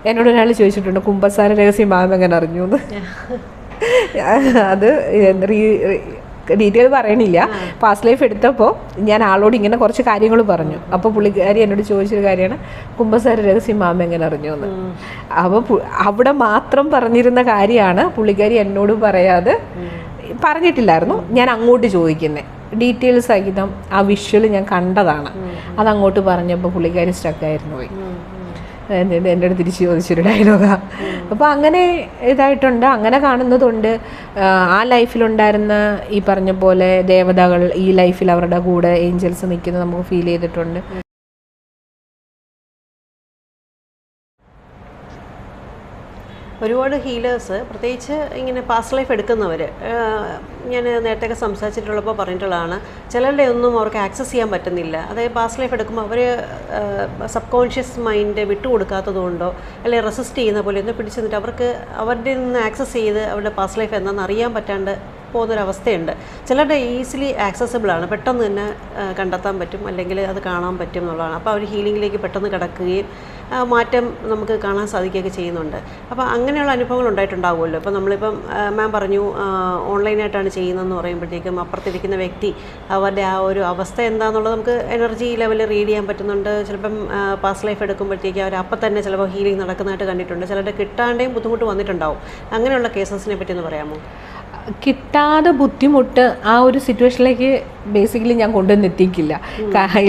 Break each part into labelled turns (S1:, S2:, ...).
S1: എന്നോട് ഒരാൾ ചോദിച്ചിട്ടുണ്ട് കുമ്പസാര രഹസ്യം മാം എങ്ങനെ അറിഞ്ഞു എന്ന്. അത് ഡീറ്റെയിൽ പറയണില്ല. പാസ്റ്റ് ലൈഫ് എടുത്തപ്പോൾ ഞാൻ ആളോട് ഇങ്ങനെ കുറച്ച് കാര്യങ്ങൾ പറഞ്ഞു. അപ്പോൾ പുള്ളിക്കാരി എന്നോട് ചോദിച്ചൊരു കാര്യമാണ് കുമ്പസാര രഹസ്യം മാം എങ്ങനെ അറിഞ്ഞു എന്ന്. അപ്പോൾ അവിടെ മാത്രം പറഞ്ഞിരുന്ന കാര്യമാണ് പുള്ളിക്കാരി എന്നോട് പറയാതെ പറഞ്ഞിട്ടില്ലായിരുന്നു. ഞാൻ അങ്ങോട്ട് ചോദിക്കുന്നത് ഡീറ്റെയിൽ സഹിതം ആ വിഷ്വൽ ഞാൻ കണ്ടതാണ്. അതങ്ങോട്ട് പറഞ്ഞപ്പോൾ പുള്ളിക്കാരി സ്റ്റക്കായിരുന്നു പോയി. എൻ്റെ അടുത്ത് തിരിച്ച് ചോദിച്ചൊരു ഡയലോഗാണ്. അപ്പോൾ അങ്ങനെ ഇതായിട്ടുണ്ട്, അങ്ങനെ കാണുന്നതുണ്ട്. ആ ലൈഫിലുണ്ടായിരുന്ന ഈ പറഞ്ഞ പോലെ ദേവതകൾ ഈ ലൈഫിൽ അവരുടെ കൂടെ ഏഞ്ചൽസ് നിൽക്കുന്നത് നമുക്ക് ഫീൽ ചെയ്തിട്ടുണ്ട്.
S2: ഒരുപാട് ഹീലേഴ്സ് പ്രത്യേകിച്ച് ഇങ്ങനെ പാസ്റ്റ് ലൈഫ് എടുക്കുന്നവർ, ഞാൻ നേരത്തെയൊക്കെ സംസാരിച്ചിട്ടുള്ളപ്പോൾ പറഞ്ഞിട്ടുള്ളതാണ്, ചിലരുടെ ഒന്നും അവർക്ക് ആക്സസ് ചെയ്യാൻ പറ്റുന്നില്ല. അതായത് പാസ്റ്റ് ലൈഫ് എടുക്കുമ്പോൾ അവർ സബ് കോൺഷ്യസ് മൈൻഡ് വിട്ടുകൊടുക്കാത്തത് കൊണ്ടോ അല്ലെങ്കിൽ റെസിസ്റ്റ് ചെയ്യുന്ന പോലെ ഒന്ന് പിടിച്ചു നിന്നിട്ട് അവർക്ക് അവരുടെ നിന്ന് ആക്സസ് ചെയ്ത് അവരുടെ പാസ്റ്റ് ലൈഫ് എന്താണെന്ന് അറിയാൻ പറ്റാണ്ട് പോകുന്നൊരവസ്ഥയുണ്ട്. ചിലരുടെ ഈസിലി ആക്സസിബിളാണ്, പെട്ടെന്ന് തന്നെ കണ്ടെത്താൻ പറ്റും അല്ലെങ്കിൽ അത് കാണാൻ പറ്റും എന്നുള്ളതാണ്. അപ്പോൾ അവർ ഹീലിങ്ങിലേക്ക് പെട്ടെന്ന് കിടക്കുകയും മാറ്റം നമുക്ക് കാണാൻ സാധിക്കുകയൊക്കെ ചെയ്യുന്നുണ്ട്. അപ്പോൾ അങ്ങനെയുള്ള അനുഭവങ്ങൾ ഉണ്ടായിട്ടുണ്ടാവുമല്ലോ. ഇപ്പോൾ നമ്മളിപ്പം മാം പറഞ്ഞു ഓൺലൈനായിട്ടാണ് ചെയ്യുന്നതെന്ന് പറയുമ്പോഴത്തേക്കും അപ്പുറത്തിരിക്കുന്ന വ്യക്തി അവരുടെ ആ ഒരു അവസ്ഥ എന്താണെന്നുള്ളത് നമുക്ക് എനർജി ലെവലിൽ റീഡ് ചെയ്യാൻ പറ്റുന്നുണ്ട്. ചിലപ്പം പാസ്റ്റ് ലൈഫ് എടുക്കുമ്പോഴത്തേക്ക് അവർ അപ്പം തന്നെ ചിലപ്പോൾ ഹീലിംഗ് നടക്കുന്നതായിട്ട് കണ്ടിട്ടുണ്ട്. ചിലരുടെ കിട്ടാണ്ടേയും ബുദ്ധിമുട്ട് വന്നിട്ടുണ്ടാവും. അങ്ങനെയുള്ള കേസസിനെ പറ്റി ഒന്ന് പറയാമോ?
S1: കിട്ടാതെ ബുദ്ധിമുട്ട് ആ ഒരു സിറ്റുവേഷനിലേക്ക് ബേസിക്കലി ഞാൻ കൊണ്ടുവന്നെത്തിക്കില്ല.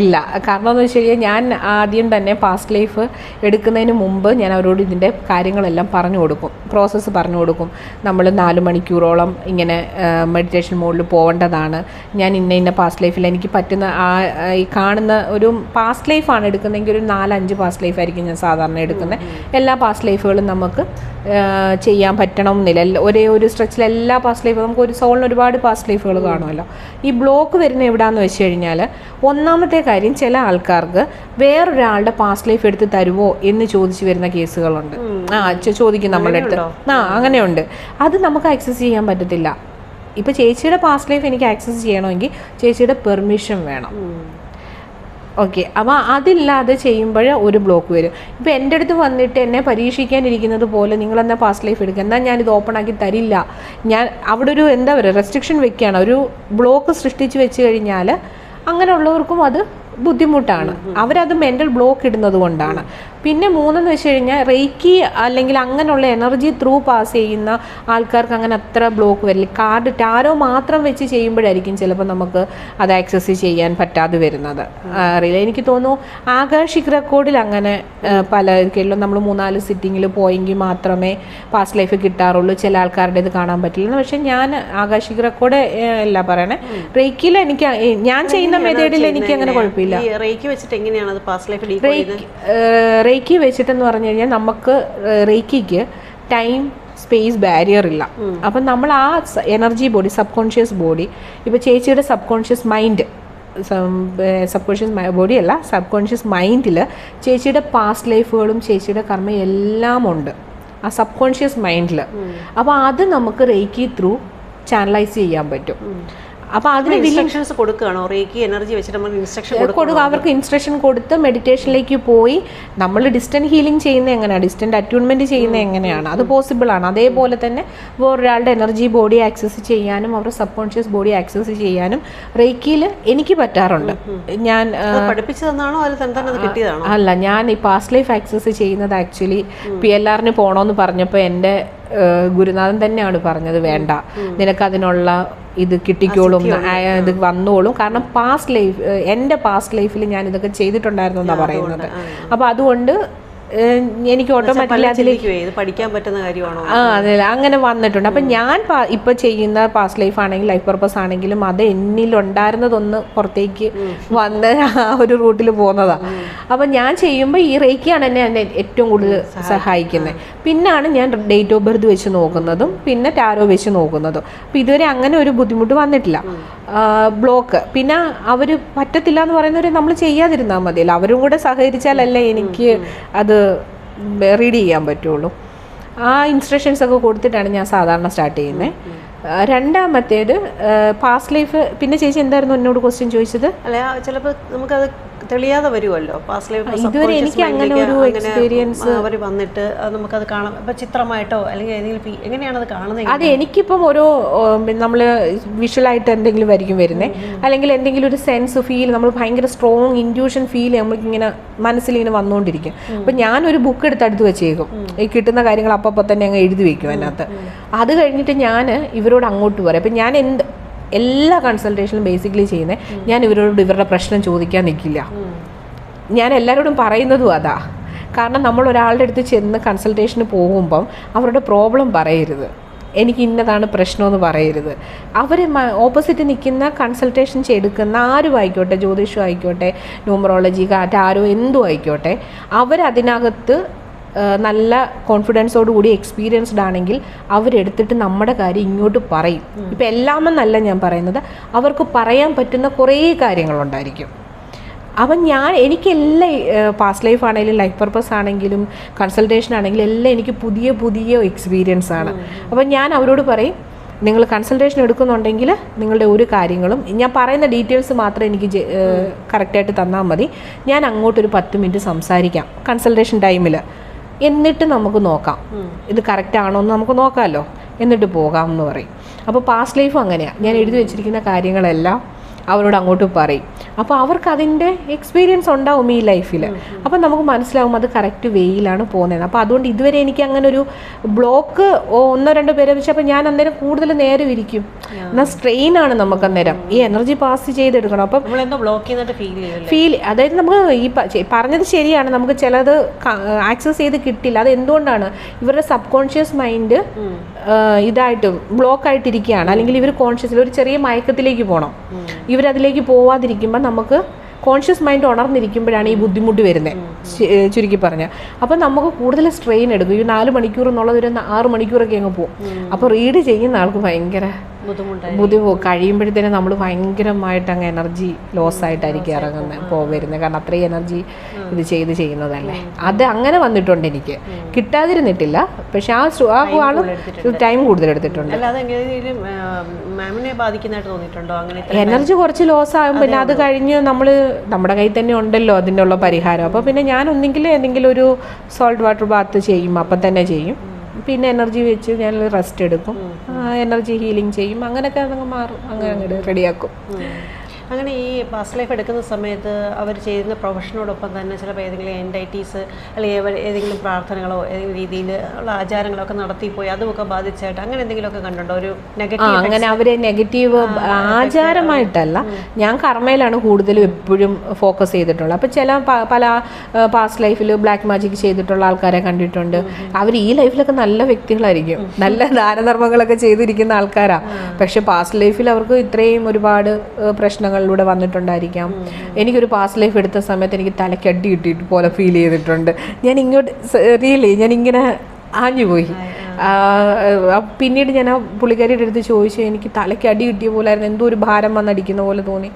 S1: ഇല്ല, കാരണം എന്ന് വെച്ച് കഴിഞ്ഞാൽ ഞാൻ ആദ്യം തന്നെ പാസ്റ്റ് ലൈഫ് എടുക്കുന്നതിന് മുമ്പ് ഞാൻ അവരോട് ഇതിൻ്റെ കാര്യങ്ങളെല്ലാം പറഞ്ഞു കൊടുക്കും, പ്രോസസ്സ് പറഞ്ഞു കൊടുക്കും. നമ്മൾ 4 മണിക്കൂറോളം ഇങ്ങനെ മെഡിറ്റേഷൻ മോഡിൽ പോകേണ്ടതാണ്. ഞാൻ ഇന്ന പാസ്റ്റ് ലൈഫിൽ എനിക്ക് പറ്റുന്ന ഈ കാണുന്ന ഒരു പാസ്റ്റ് ലൈഫാണ് എടുക്കുന്നതെങ്കിൽ ഒരു 4-5 പാസ്റ്റ് ലൈഫായിരിക്കും ഞാൻ സാധാരണ എടുക്കുന്നത്. എല്ലാ പാസ്റ്റ് ലൈഫുകളും നമുക്ക് ചെയ്യാൻ പറ്റണം എന്നില്ല. ഒരേ ഒരു സ്ട്രെച്ചിൽ എല്ലാ പാസ്റ്റ് ലൈഫ് നമുക്ക് ഒരു സോളിന് ഒരുപാട് പാസ്റ്റ് ലൈഫുകൾ കാണുമല്ലോ. ഈ ബ്ലോക്ക് വരുന്ന എവിടെയാണെന്ന് വെച്ച് കഴിഞ്ഞാൽ ഒന്നാമത്തെ കാര്യം, ചില ആൾക്കാർക്ക് വേറൊരാളുടെ പാസ്റ്റ് ലൈഫ് എടുത്ത് തരുമോ എന്ന് ചോദിച്ചു വരുന്ന കേസുകളുണ്ട്. ചോദിക്കും നമ്മളുടെ അടുത്ത്. അങ്ങനെയുണ്ട്. അത് നമുക്ക് ആക്സസ് ചെയ്യാൻ പറ്റത്തില്ല. ഇപ്പോൾ ചേച്ചിയുടെ പാസ്റ്റ് ലൈഫ് എനിക്ക് ആക്സസ് ചെയ്യണമെങ്കിൽ ചേച്ചിയുടെ പെർമിഷൻ വേണം. ഓക്കെ, അപ്പോൾ അതില്ലാതെ ചെയ്യുമ്പോൾ ഒരു ബ്ലോക്ക് വരും. ഇപ്പോൾ എൻ്റെ അടുത്ത് വന്നിട്ട് എന്നെ പരീക്ഷിക്കാനിരിക്കുന്നത് പോലെ നിങ്ങളെന്നാൽ പാസ്റ്റ് ലൈഫ് എടുക്കുക, എന്നാൽ ഞാനിത് ഓപ്പൺ ആക്കി തരില്ല, ഞാൻ അവിടെ ഒരു എന്താ പറയുക റെസ്ട്രിക്ഷൻ വെക്കുകയാണ്, ഒരു ബ്ലോക്ക് സൃഷ്ടിച്ച് വെച്ച് കഴിഞ്ഞാൽ അങ്ങനെയുള്ളവർക്കും അത് ബുദ്ധിമുട്ടാണ്. അവരത് മെൻ്റൽ ബ്ലോക്ക് ഇടുന്നത് കൊണ്ടാണ്. പിന്നെ 3 വെച്ച് കഴിഞ്ഞാൽ റേക്കി അല്ലെങ്കിൽ അങ്ങനെയുള്ള എനർജി ത്രൂ പാസ് ചെയ്യുന്ന ആൾക്കാർക്ക് അങ്ങനെ അത്ര ബ്ലോക്ക് വരില്ല. കാർഡ് ടാരോ മാത്രം വെച്ച് ചെയ്യുമ്പോഴായിരിക്കും ചിലപ്പോൾ നമുക്ക് അത് ആക്സസ് ചെയ്യാൻ പറ്റാതെ വരുന്നത്. അറിയില്ല, എനിക്ക് തോന്നുന്നു ആകാശിക് റെക്കോർഡിൽ അങ്ങനെ പലർക്കെല്ലാം നമ്മൾ 3-4 സിറ്റിങ്ങിൽ പോയെങ്കിൽ മാത്രമേ പാസ്റ്റ് ലൈഫ് കിട്ടാറുള്ളൂ, ചില ആൾക്കാരുടെ ഇത് കാണാൻ പറ്റില്ല. പക്ഷെ ഞാൻ ആകാശിക് റെക്കോർഡ് അല്ല പറയണേ, റേക്കിയിൽ എനിക്ക് ഞാൻ ചെയ്യുന്ന മെത്തേഡിൽ എനിക്ക് അങ്ങനെ കുഴപ്പമില്ല.
S2: റേക്കി വെച്ചിട്ട് എങ്ങനെയാണ് അത് പാസ്റ്റ് ലൈഫ്
S1: റേക്കി വെച്ചിട്ടെന്ന് പറഞ്ഞു കഴിഞ്ഞാൽ നമുക്ക് റേക്കിക്ക് ടൈം സ്പേസ് ബാരിയർ ഇല്ല. അപ്പം നമ്മൾ ആ energy body, sub conscious body, ഇപ്പോൾ ചേച്ചിയുടെ sub conscious mind, sub conscious body അല്ല, സബ് കോൺഷ്യസ് മൈൻഡിൽ ചേച്ചിയുടെ പാസ്റ്റ് ലൈഫുകളും ചേച്ചിയുടെ കർമ്മ എല്ലാം ഉണ്ട് ആ സബ് കോൺഷ്യസ് മൈൻഡിൽ. അപ്പോൾ അത് നമുക്ക് റേക്കി ത്രൂ ചാനലൈസ് ചെയ്യാൻ പറ്റും. അപ്പോൾ അതിന്
S2: ഇൻസ്ട്രക്ഷൻസ് കൊടുക്കുകയാണോ? റേക്കി എനർജി വെച്ചിട്ട് നമ്മൾ ഇൻസ്ട്രക്ഷൻ
S1: കൊടുക്കുക. അവർക്ക് ഇൻസ്ട്രക്ഷൻ കൊടുത്ത് മെഡിറ്റേഷനിലേക്ക് പോയി നമ്മൾ ഡിസ്റ്റൻറ്റ് ഹീലിംഗ് ചെയ്യുന്നത് എങ്ങനെയാണ്, ഡിസ്റ്റൻറ്റ് അറ്റ്യൂൺമെൻറ്റ് ചെയ്യുന്നത് എങ്ങനെയാണ്, അത് പോസിബിൾ ആണ്. അതേപോലെ തന്നെ വേറൊരാളുടെ എനർജി ബോഡി ആക്സസ് ചെയ്യാനും അവരുടെ സബ് കോൺഷ്യസ് ബോഡി ആക്സസ് ചെയ്യാനും റേക്കിയിൽ എനിക്ക് പറ്റാറുണ്ട്. ഞാൻ
S2: പഠിപ്പിച്ചു തന്നാണോ അത് കിട്ടിയതാണോ?
S1: അല്ല, ഞാൻ ഈ പാസ്റ്റ് ലൈഫ് ആക്സസ് ചെയ്യുന്നത് ആക്ച്വലി PLRന് പോകണമെന്ന് പറഞ്ഞപ്പോൾ എൻ്റെ ഗുരുനാഥൻ തന്നെയാണ് പറഞ്ഞത്, വേണ്ട, നിനക്കതിനുള്ള ഇത് കിട്ടിക്കോളും, ഇത് വന്നോളും. കാരണം പാസ്റ്റ് ലൈഫ്, എൻ്റെ പാസ്റ്റ് ലൈഫിൽ ഞാൻ ഇതൊക്കെ ചെയ്തിട്ടുണ്ടായിരുന്നു എന്നാണ് പറയുന്നത്. അപ്പോൾ അതുകൊണ്ട് എനിക്ക് ഓട്ടോമാറ്റിക്കലി അതിലേക്ക്
S2: പഠിക്കാൻ പറ്റുന്ന കാര്യമാണോ?
S1: അതെ, അങ്ങനെ വന്നിട്ടുണ്ട്. അപ്പം ഞാൻ ഇപ്പോൾ ചെയ്യുന്ന പാസ്റ്റ് ലൈഫ് ആണെങ്കിലും ലൈഫ് പർപ്പസ് ആണെങ്കിലും അത് എന്നിലുണ്ടായിരുന്നതൊന്ന് പുറത്തേക്ക് വന്ന് ആ ഒരു റൂട്ടിൽ പോകുന്നതാണ്. അപ്പം ഞാൻ ചെയ്യുമ്പോൾ ഈ റേക്കിയാണ് എന്നെ ഏറ്റവും കൂടുതൽ സഹായിക്കുന്നത്. പിന്നാണ് ഞാൻ ഡേറ്റ് ഓഫ് ബർത്ത് വെച്ച് നോക്കുന്നതും പിന്നെ ടാരോ വെച്ച് നോക്കുന്നതും. അപ്പം ഇതുവരെ അങ്ങനെ ഒരു ബുദ്ധിമുട്ട് വന്നിട്ടില്ല. ബ്ലോക്ക് പിന്നെ അവർ പറ്റത്തില്ല എന്ന് പറയുന്നവരെ നമ്മൾ ചെയ്യാതിരുന്നാൽ മതിയല്ലോ. അവരും കൂടെ സഹകരിച്ചാലല്ലേ എനിക്ക് അത് റീഡ് ചെയ്യാൻ പറ്റുള്ളൂ. ആ ഇൻസ്ട്രക്ഷൻസ് ഒക്കെ കൊടുത്തിട്ടാണ് ഞാൻ സാധാരണ സ്റ്റാർട്ട് ചെയ്യുന്നത്. രണ്ടാമത്തേത് പാസ്റ്റ് ലൈഫ്. പിന്നെ ചേച്ചി എന്തായിരുന്നു എന്നോട് ക്വസ്റ്റ്യൻ ചോദിച്ചത്?
S2: അല്ല, ചിലപ്പോൾ നമുക്കത് തെളിയാതെ വരുമല്ലോ പാസ്റ്റ് ലൈഫ്.
S1: ഇതുവരെ എനിക്ക് അങ്ങനെ ഒരു എക്സ്പീരിയൻസ്
S2: അവർ വന്നിട്ട് നമുക്കത് കാണാം, ഇപ്പം ചിത്രമായിട്ടോ അല്ലെങ്കിൽ ഏതെങ്കിലും എങ്ങനെയാണ് അത് കാണുന്നത്?
S1: അത് എനിക്കിപ്പം ഓരോ നമ്മൾ വിഷ്വലായിട്ട് എന്തെങ്കിലും ആയിരിക്കും വരുന്നത്, അല്ലെങ്കിൽ എന്തെങ്കിലും ഒരു സെൻസ് ഫീൽ, നമ്മൾ ഭയങ്കര സ്ട്രോങ് ഇൻറ്റ്യൂഷൻ ഫീൽ നമ്മൾക്കിങ്ങനെ മനസ്സിലിങ്ങനെ വന്നുകൊണ്ടിരിക്കും. അപ്പം ഞാനൊരു ബുക്ക് എടുത്ത് വെച്ചേക്കും, ഈ കിട്ടുന്ന കാര്യങ്ങൾ അപ്പം തന്നെ അങ്ങ് എഴുതി വയ്ക്കും അതിനകത്ത്. അത് കഴിഞ്ഞിട്ട് ഞാൻ ഇവരോട് അങ്ങോട്ട് പറയും. അപ്പം ഞാൻ എല്ലാ കൺസൾട്ടേഷനും ബേസിക്കലി ചെയ്യുന്നത് ഞാൻ ഇവരോട് ഇവരുടെ പ്രശ്നം ചോദിക്കാൻ നിൽക്കില്ല. ഞാൻ എല്ലാവരോടും പറയുന്നതും അതാ. കാരണം നമ്മൾ ഒരാളുടെ അടുത്ത് ചെന്ന് കൺസൾട്ടേഷന് പോകുമ്പം അവരുടെ പ്രോബ്ലം പറയരുത്, എനിക്ക് ഇന്നതാണ് പ്രശ്നമെന്ന് പറയരുത്. അവർ ഓപ്പോസിറ്റ് നിൽക്കുന്ന കൺസൾട്ടേഷൻ എടുക്കുന്ന ആരും ആയിക്കോട്ടെ, ജ്യോതിഷം ആയിക്കോട്ടെ, ന്യൂമറോളജി, ടാരോ എന്തും ആയിക്കോട്ടെ, അവരതിനകത്ത് നല്ല കോൺഫിഡൻസോട് കൂടി എക്സ്പീരിയൻസ്ഡ് ആണെങ്കിൽ അവരെടുത്തിട്ട് നമ്മുടെ കാര്യം ഇങ്ങോട്ട് പറയും. ഇപ്പം എല്ലാമെന്നല്ല ഞാൻ പറയുന്നത്, അവർക്ക് പറയാൻ പറ്റുന്ന കുറേ കാര്യങ്ങളുണ്ടായിരിക്കും. അപ്പം എനിക്കെല്ലാം പാസ്റ്റ് ലൈഫ് ആണെങ്കിലും ലൈഫ് പർപ്പസ് ആണെങ്കിലും കൺസൾട്ടേഷൻ ആണെങ്കിലും എല്ലാം എനിക്ക് പുതിയ പുതിയ എക്സ്പീരിയൻസ് ആണ്. അപ്പം ഞാൻ അവരോട് പറയും, നിങ്ങൾ കൺസൾട്ടേഷൻ എടുക്കുന്നുണ്ടെങ്കിൽ നിങ്ങളുടെ ഒരു കാര്യങ്ങളും ഞാൻ പറയുന്ന ഡീറ്റെയിൽസ് മാത്രം എനിക്ക് കറക്റ്റായിട്ട് തന്നാൽ മതി. ഞാൻ അങ്ങോട്ടൊരു 10 മിനിറ്റ് സംസാരിക്കാം കൺസൾട്ടേഷൻ ടൈമിൽ, എന്നിട്ട് നമുക്ക് നോക്കാം ഇത് കറക്റ്റ് ആണോ എന്ന് നമുക്ക് നോക്കാമല്ലോ, എന്നിട്ട് പോകാം എന്ന് പറയും. അപ്പോൾ പാസ്റ്റ് ലൈഫും അങ്ങനെയാണ്. ഞാൻ എഴുതി വെച്ചിരിക്കുന്ന കാര്യങ്ങളെല്ലാം അവരോട് അങ്ങോട്ട് പറയും. അപ്പോൾ അവർക്ക് അതിൻ്റെ എക്സ്പീരിയൻസ് ഉണ്ടാവും ഈ ലൈഫിൽ. അപ്പം നമുക്ക് മനസ്സിലാവും അത് കറക്റ്റ് വേയിലാണ് പോകുന്നത്. അപ്പോൾ അതുകൊണ്ട് ഇതുവരെ എനിക്ക് അങ്ങനെ ഒരു ബ്ലോക്ക് 1-2 പേരെ വെച്ച് അപ്പോൾ ഞാൻ അന്നേരം കൂടുതൽ നേരം ഇരിക്കും. എന്നാൽ സ്ട്രെയിനാണ് നമുക്ക് അന്നേരം ഈ എനർജി പാസ് ചെയ്തെടുക്കണം. അപ്പം ഫീൽ അതായത് നമുക്ക് ഈ പറഞ്ഞത് ശരിയാണ്, നമുക്ക് ചിലത് ആക്സസ് ചെയ്ത് കിട്ടില്ല. അത് എന്തുകൊണ്ടാണ്? ഇവരുടെ സബ് കോൺഷ്യസ് മൈൻഡ് ഇതായിട്ട് ബ്ലോക്ക് ആയിട്ടിരിക്കുകയാണ്. അല്ലെങ്കിൽ ഇവർ കോൺഷ്യസിൽ ഒരു ചെറിയ മയക്കത്തിലേക്ക് പോകണം. ഇവരതിലേക്ക് പോവാതിരിക്കുമ്പോൾ നമുക്ക് കോൺഷ്യസ് മൈൻഡ് ഉണർന്നിരിക്കുമ്പോഴാണ് ഈ ബുദ്ധിമുട്ട് വരുന്നത്, ചുരുക്കി പറഞ്ഞാൽ. അപ്പം നമുക്ക് കൂടുതൽ സ്ട്രെയിൻ എടുക്കും. ഈ 4 മണിക്കൂർ എന്നുള്ളത് ഒരു 6 മണിക്കൂറൊക്കെ അങ്ങ് പോകും. അപ്പോൾ റീഡ് ചെയ്യുന്ന ആൾക്ക് ഭയങ്കര ബുദ്ധിമുട്ട് കഴിയുമ്പോഴത്തേനും നമ്മൾ ഭയങ്കരമായിട്ട് അങ്ങ് എനർജി ലോസ് ആയിട്ടായിരിക്കും വരുന്നത്. കാരണം അത്രയും എനർജി ഇത് ചെയ്യുന്നതല്ലേ. അത് അങ്ങനെ വന്നിട്ടുണ്ട്, എനിക്ക് കിട്ടാതിരുന്നിട്ടില്ല. പക്ഷെ ആ ആള് ടൈം കൂടുതൽ എടുത്തിട്ടുണ്ട്. എനർജി കുറച്ച് ലോസ് ആകും. പിന്നെ അത് കഴിഞ്ഞ് നമ്മുടെ കയ്യിൽ തന്നെ ഉണ്ടല്ലോ അതിൻ്റെ ഉള്ള പരിഹാരം. അപ്പോൾ പിന്നെ ഞാൻ എന്തെങ്കിലും ഒരു സോൾട്ട് വാട്ടർ ബാത്ത് ചെയ്യും, അപ്പം തന്നെ ചെയ്യും. പിന്നെ എനർജി വെച്ച് ഞാൻ റെസ്റ്റ് എടുക്കും, എനർജി ഹീലിംഗ് ചെയ്യും. അങ്ങനെയൊക്കെ അതങ്ങ് മാറും, അങ്ങനെ റെഡിയാക്കും.
S2: അങ്ങനെ ഈ പാസ്റ്റ് ലൈഫ് എടുക്കുന്ന സമയത്ത് അവർ ചെയ്യുന്ന പ്രൊഫഷനോടൊപ്പം തന്നെ ചിലപ്പോൾ ഏതെങ്കിലും എൻഡൈറ്റീസ് അല്ലെങ്കിൽ ഏതെങ്കിലും പ്രാർത്ഥനകളോ ഏതെങ്കിലും രീതിയിൽ ഉള്ള ആചാരങ്ങളോ ഒക്കെ നടത്തിപ്പോയി അതുമൊക്കെ ബാധിച്ചായിട്ട് അങ്ങനെ എന്തെങ്കിലുമൊക്കെ കണ്ടുണ്ടോ? ഒരു നെഗറ്റീവ്
S1: അങ്ങനെ അവരെ നെഗറ്റീവ് ആചാരമായിട്ടല്ല, ഞാൻ കർമ്മയിലാണ് കൂടുതലും എപ്പോഴും ഫോക്കസ് ചെയ്തിട്ടുള്ളത്. അപ്പം പല പാസ്റ്റ് ലൈഫിൽ ബ്ലാക്ക് മാജിക് ചെയ്തിട്ടുള്ള ആൾക്കാരെ കണ്ടിട്ടുണ്ട്. അവർ ഈ ലൈഫിലൊക്കെ നല്ല വ്യക്തികളായിരിക്കും, നല്ല ദാനധർമ്മങ്ങളൊക്കെ ചെയ്തിരിക്കുന്ന ആൾക്കാരാണ്. പക്ഷെ പാസ്റ്റ് ലൈഫിൽ അവർക്ക് ഇത്രയും ഒരുപാട് പ്രശ്നങ്ങളിലൂടെ വന്നിട്ടുണ്ടായിരിക്കാം. എനിക്കൊരു പാസ്റ്റ് ലൈഫ് എടുത്ത സമയത്ത് എനിക്ക് തലയ്ക്കടി കിട്ടിയിട്ട് പോലെ ഫീൽ ചെയ്തിട്ടുണ്ട്. ഞാൻ ഞാനിങ്ങനെ ആഞ്ഞുപോയി. പിന്നീട് ഞാൻ ആ പുള്ളിക്കാരിയുടെ അടുത്ത് ചോദിച്ചു, എനിക്ക് തലയ്ക്ക് അടി കിട്ടിയ പോലായിരുന്നു, എന്തോ ഒരു ഭാരം വന്നടിക്കുന്ന പോലെ തോന്നി.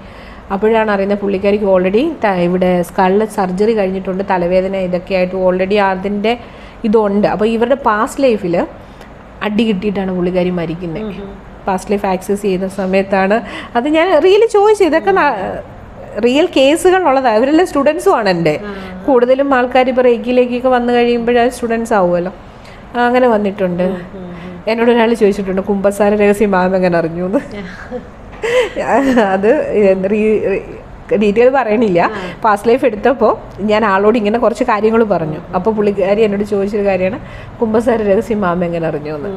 S1: അപ്പോഴാണ് അറിയുന്നത് പുള്ളിക്കാരിക്ക് ഓൾറെഡി ഇവിടെ സ്കള്ളിൽ സർജറി കഴിഞ്ഞിട്ടുണ്ട്, തലവേദന ഇതൊക്കെ ആയിട്ട് ഓൾറെഡി അതിൻ്റെ ഇതുണ്ട്. അപ്പോൾ ഇവരുടെ പാസ്റ്റ് ലൈഫിൽ അടി കിട്ടിയിട്ടാണ് പുള്ളിക്കാരി മരിക്കുന്നത്. പാസ്റ്റ് ലൈഫ് ആക്സസ് ചെയ്യുന്ന സമയത്താണ് അത്. ഞാൻ ചോദിച്ചു, ഇതൊക്കെ റിയൽ കേസുകളുള്ളതാണ്. അവരെല്ലാം സ്റ്റുഡൻസുമാണ് എൻ്റെ. കൂടുതലും ആൾക്കാർ ഇപ്പോൾ റേക്കിലേക്കൊക്കെ വന്നു കഴിയുമ്പോഴത് സ്റ്റുഡൻസ് ആവുമല്ലോ, അങ്ങനെ വന്നിട്ടുണ്ട്. എന്നോട് ഒരാൾ ചോദിച്ചിട്ടുണ്ട്, കുമ്പസാര രഹസ്യം മാം എങ്ങനെ അറിഞ്ഞു എന്ന്. അത് ഡീറ്റെയിൽ പറയണില്ല. പാസ്റ്റ് ലൈഫ് എടുത്തപ്പോൾ ഞാൻ ആളോട് ഇങ്ങനെ കുറച്ച് കാര്യങ്ങൾ പറഞ്ഞു. അപ്പോൾ പുള്ളിക്കാരി എന്നോട് ചോദിച്ചൊരു കാര്യമാണ്, കുമ്പസാര രഹസ്യം മാമ എങ്ങനെ അറിഞ്ഞു എന്ന്.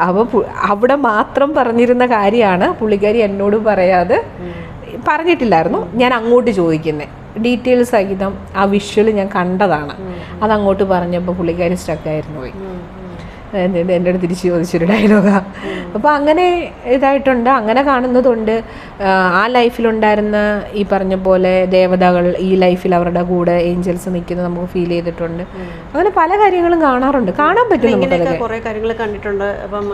S1: അപ്പോൾ അവിടെ മാത്രം പറഞ്ഞിരുന്ന കാര്യമാണ് പുള്ളിക്കാരി എന്നോട് പറയാതെ പറഞ്ഞിട്ടില്ലായിരുന്നു. ഞാൻ അങ്ങോട്ട് ചോദിക്കുന്നത് ഡീറ്റെയിൽസ് സഹിതം ആ വിഷ്വൽ ഞാൻ കണ്ടതാണ്. അതങ്ങോട്ട് പറഞ്ഞപ്പോൾ പുള്ളിക്കാരി സ്റ്റക്കായിരുന്നു പോയി. എൻ്റെ അടുത്ത് തിരിച്ച് ചോദിച്ചൊരു ഡയലോഗാണ്. അപ്പോൾ അങ്ങനെ ഇതായിട്ടുണ്ട്, അങ്ങനെ കാണുന്നതുണ്ട്. ആ ലൈഫിലുണ്ടായിരുന്ന ഈ പറഞ്ഞ പോലെ ദേവതകൾ ഈ ലൈഫിൽ അവരുടെ കൂടെ ഏഞ്ചൽസ് നിൽക്കുന്നത് നമുക്ക് ഫീൽ ചെയ്തിട്ടുണ്ട്. അങ്ങനെ പല കാര്യങ്ങളും കാണാറുണ്ട്, കാണാൻ പറ്റും.
S2: ഇങ്ങനെയൊക്കെ കുറേ കാര്യങ്ങൾ കണ്ടിട്ടുണ്ട്. അപ്പം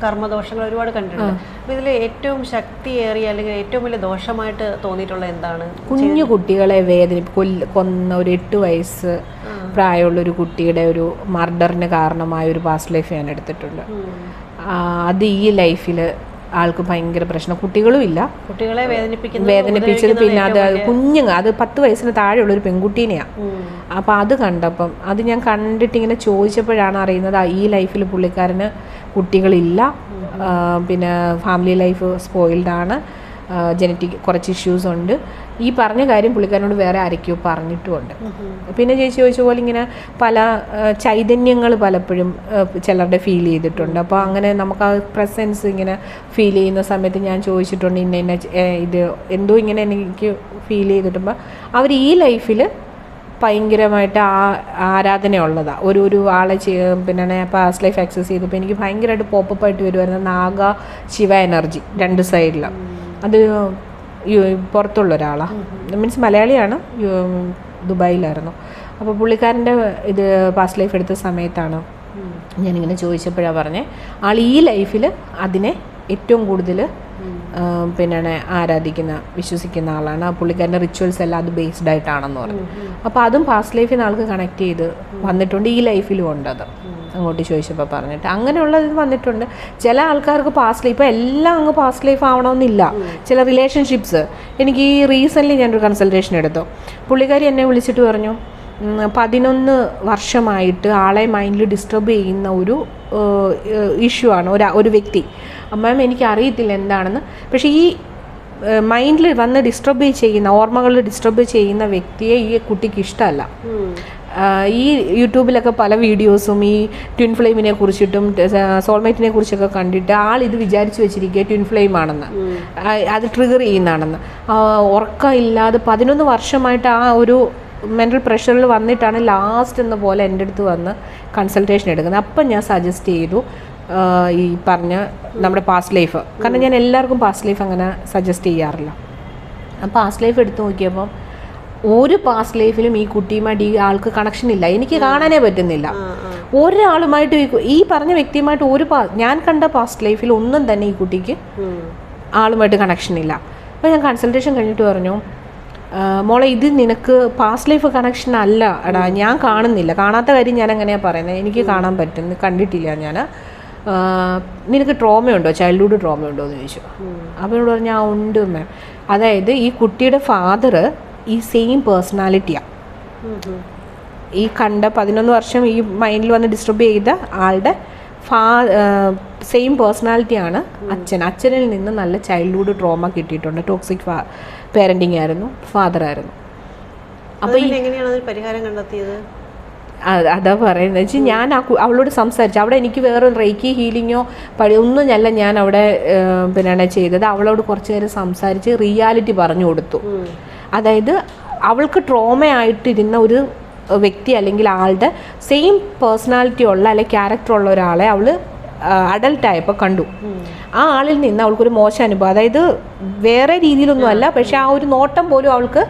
S2: കർമ്മദോഷങ്ങൾ ഒരുപാട് കണ്ടിട്ടുണ്ട്. അപ്പോൾ ഇതിൽ ഏറ്റവും ശക്തിയേറിയ അല്ലെങ്കിൽ ഏറ്റവും വലിയ ദോഷമായിട്ട് തോന്നിയിട്ടുള്ള എന്താണ്?
S1: കുഞ്ഞു കുട്ടികളെ കൊന്ന ഒരു 8 വയസ്സ് പ്രായമുള്ളൊരു കുട്ടിയുടെ ഒരു മർഡറിന് കാരണമായ ഒരു പാസ്റ്റ് ലൈഫ് ഞാൻ എടുത്തിട്ടുണ്ട്. അത് ഈ ലൈഫിൽ ആൾക്ക് ഭയങ്കര പ്രശ്നം. കുട്ടികളും ഇല്ല,
S2: കുട്ടികളെ
S1: വേദനിപ്പിച്ചത് പിന്നെ അത് കുഞ്ഞുങ്ങൾ, അത് 10 വയസ്സിന് താഴെയുള്ളൊരു പെൺകുട്ടീനെയാണ്. അപ്പോൾ അത് കണ്ടപ്പം അത് ഞാൻ കണ്ടിട്ട് ഇങ്ങനെ ചോദിച്ചപ്പോഴാണ് അറിയുന്നത് ഈ ലൈഫിൽ പുള്ളിക്കാരന് കുട്ടികളില്ല, പിന്നെ ഫാമിലി ലൈഫ് സ്പോയിൽഡാണ്, ജനറ്റിക് കുറച്ച് ഇഷ്യൂസ് ഉണ്ട്. ഈ പറഞ്ഞ കാര്യം പുള്ളിക്കാരനോട് വേറെ ആരൊക്കെയോ പറഞ്ഞിട്ടുമുണ്ട്. പിന്നെ ചേച്ചി ചോദിച്ച പോലെ ഇങ്ങനെ പല ചൈതന്യങ്ങൾ പലപ്പോഴും ചിലരുടെ ഫീൽ ചെയ്തിട്ടുണ്ട്. അപ്പോൾ അങ്ങനെ നമുക്ക് ആ പ്രസൻസ് ഇങ്ങനെ ഫീൽ ചെയ്യുന്ന സമയത്ത് ഞാൻ ചോദിച്ചിട്ടുണ്ട്, ഇന്ന ഇത് എന്തോ ഇങ്ങനെ എനിക്ക് ഫീൽ ചെയ്തിട്ടുമ്പോൾ അവർ ഈ ലൈഫിൽ ഭയങ്കരമായിട്ട് ആരാധനയുള്ളതാണ്. ഒരു ആളെ പിന്നെ പാസ്റ്റ് ലൈഫ് ആക്സസ് ചെയ്തപ്പോൾ എനിക്ക് ഭയങ്കരമായിട്ട് പോപ്പപ്പായിട്ട് വരുമായിരുന്നു നാഗ ശിവ എനർജി 2 സൈഡിൽ. അത് പുറത്തുള്ള ഒരാളാണ്, മീൻസ് മലയാളിയാണ്, ദുബായിലായിരുന്നു. അപ്പോൾ പുള്ളിക്കാരൻ്റെ ഇത് പാസ്റ്റ് ലൈഫ് എടുത്ത സമയത്താണ് ഞാനിങ്ങനെ ചോദിച്ചപ്പോഴാണ് പറഞ്ഞത് ആൾ ഈ ലൈഫിൽ അതിനെ ഏറ്റവും കൂടുതൽ പിന്നെ ആരാധിക്കുന്ന വിശ്വസിക്കുന്ന ആളാണ്. ആ പുള്ളിക്കാരൻ്റെ റിച്വൽസ് എല്ലാം അത് ബേസ്ഡ് ആയിട്ടാണെന്ന് പറഞ്ഞു. അപ്പോൾ അതും പാസ്റ്റ് ലൈഫിൽ നിന്ന് ആൾക്ക് കണക്ട് ചെയ്ത് വന്നിട്ടുണ്ട്, ഈ ലൈഫിലും ഉണ്ടത് അങ്ങോട്ട് ചോദിച്ചപ്പോൾ പറഞ്ഞിട്ട്. അങ്ങനെയുള്ളത് വന്നിട്ടുണ്ട്. ചില ആൾക്കാർക്ക് പാസ്റ്റ് ലൈഫ്, ഇപ്പോൾ എല്ലാം അങ്ങ് പാസ്റ്റ് ലൈഫ് ആവണമെന്നില്ല. ചില റിലേഷൻഷിപ്സ്, എനിക്ക് ഈ റീസെൻ്റ്ലി ഞാനൊരു കൺസൾട്ടേഷൻ എടുത്തു. പുള്ളിക്കാരി എന്നെ വിളിച്ചിട്ട് പറഞ്ഞു 11 വർഷമായിട്ട് ആളെ മൈൻഡിൽ ഡിസ്റ്റർബ് ചെയ്യുന്ന ഒരു ഇഷ്യൂ ആണ് ഒരു വ്യക്തി. മാം എനിക്ക് അറിയത്തില്ല എന്താണെന്ന്, പക്ഷേ ഈ മൈൻഡിൽ വന്ന് ഡിസ്റ്റർബ് ചെയ്യുന്ന, ഓർമ്മകളിൽ ഡിസ്റ്റർബ് ചെയ്യുന്ന വ്യക്തിയെ ഈ കുട്ടിക്ക് ഇഷ്ടമല്ല. ഈ യൂട്യൂബിലൊക്കെ പല വീഡിയോസും ഈ ട്വിൻ ഫ്ലെയിമിനെ കുറിച്ചിട്ടും സോൾമേറ്റിനെ കുറിച്ചൊക്കെ കണ്ടിട്ട് ഇത് വിചാരിച്ചു വെച്ചിരിക്കുക ട്വിൻ ഫ്ലെയിം ആണെന്ന്, അത് ട്രിഗർ ചെയ്യുന്നതാണെന്ന്. ഉറക്കമില്ലാതെ 11 വർഷമായിട്ട് ആ ഒരു മെൻ്റൽ പ്രഷറിൽ വന്നിട്ടാണ് ലാസ്റ്റ് എന്ന പോലെ എൻ്റെ അടുത്ത് വന്ന് കൺസൾട്ടേഷൻ എടുക്കുന്നത്. അപ്പം ഞാൻ സജസ്റ്റ് ചെയ്തു ഈ പറഞ്ഞ നമ്മുടെ പാസ്റ്റ് ലൈഫ്, കാരണം ഞാൻ എല്ലാവർക്കും പാസ്റ്റ് ലൈഫ് അങ്ങനെ സജസ്റ്റ് ചെയ്യാറില്ല. ആ പാസ്റ്റ് ലൈഫ് എടുത്തു നോക്കിയപ്പം ഒരു പാസ്റ്റ് ലൈഫിലും ഈ കുട്ടിയുമായിട്ട് ഈ ആൾക്ക് കണക്ഷൻ ഇല്ല, എനിക്ക് കാണാനേ പറ്റുന്നില്ല. ഒരാളുമായിട്ട് ഈ പറഞ്ഞ വ്യക്തിയുമായിട്ട് ഞാൻ കണ്ട പാസ്റ്റ് ലൈഫിൽ ഒന്നും തന്നെ ഈ കുട്ടിക്ക് ആളുമായിട്ട് കണക്ഷൻ ഇല്ല. അപ്പോൾ ഞാൻ കൺസൾട്ടേഷൻ കഴിഞ്ഞിട്ട് പറഞ്ഞു, മോളെ ഇത് നിനക്ക് പാസ്റ്റ് ലൈഫ് കണക്ഷൻ അല്ല എടാ, ഞാൻ കാണുന്നില്ല. കാണാത്ത കാര്യം ഞാൻ എങ്ങനെയാണ് പറയുന്നത്, എനിക്ക് കാണാൻ പറ്റുന്നു, കണ്ടിട്ടില്ല ഞാൻ. നിനക്ക് ട്രോമയുണ്ടോ, ചൈൽഡ്ഹുഡ് ട്രോമയുണ്ടോ എന്ന് ചോദിച്ചു. അപ്പോൾ എന്നോട് പറഞ്ഞു ഉണ്ട് മാം. അതായത് ഈ കുട്ടിയുടെ ഫാദർ ഈ സെയിം പേഴ്സണാലിറ്റിയാണ്, ഈ കണ്ട 11 വർഷം ഈ മൈൻഡിൽ വന്ന് ഡിസ്റ്റർബ് ചെയ്ത ആളുടെ സെയിം പേഴ്സണാലിറ്റിയാണ് അച്ഛനിൽ നിന്ന് നല്ല ചൈൽഡ്ഹുഡ് ട്രോമ കിട്ടിയിട്ടുണ്ട്. ടോക്സിക് പേരൻറ്റിങ് ആയിരുന്നു, ഫാദറായിരുന്നു.
S2: അപ്പോൾ എങ്ങനെയാണ് പരിഹാരം കണ്ടെത്തിയത്?
S1: അതാ പറയുന്നത് വെച്ചാൽ ഞാൻ അവളോട് സംസാരിച്ചു. അവിടെ എനിക്ക് വേറെ റേക്കി ഹീലിങ്ങോ ഒന്നും അല്ല ഞാൻ അവിടെ പിന്നെ ചെയ്തത്. അവളോട് കുറച്ച് നേരം സംസാരിച്ച് റിയാലിറ്റി പറഞ്ഞു കൊടുത്തു. അതായത് അവൾക്ക് ട്രോമയായിട്ടിരുന്ന ഒരു വ്യക്തി അല്ലെങ്കിൽ ആളുടെ സെയിം പേഴ്സണാലിറ്റി ഉള്ള അല്ലെങ്കിൽ ക്യാരക്ടർ ഉള്ള ഒരാളെ അവൾ അഡൽട്ടായപ്പോൾ കണ്ടു. ആ ആളിൽ നിന്ന് അവൾക്കൊരു മോശം അനുഭവം, അതായത് വേറെ രീതിയിലൊന്നും അല്ല, പക്ഷെ ആ ഒരു നോട്ടം പോലും അവൾക്ക്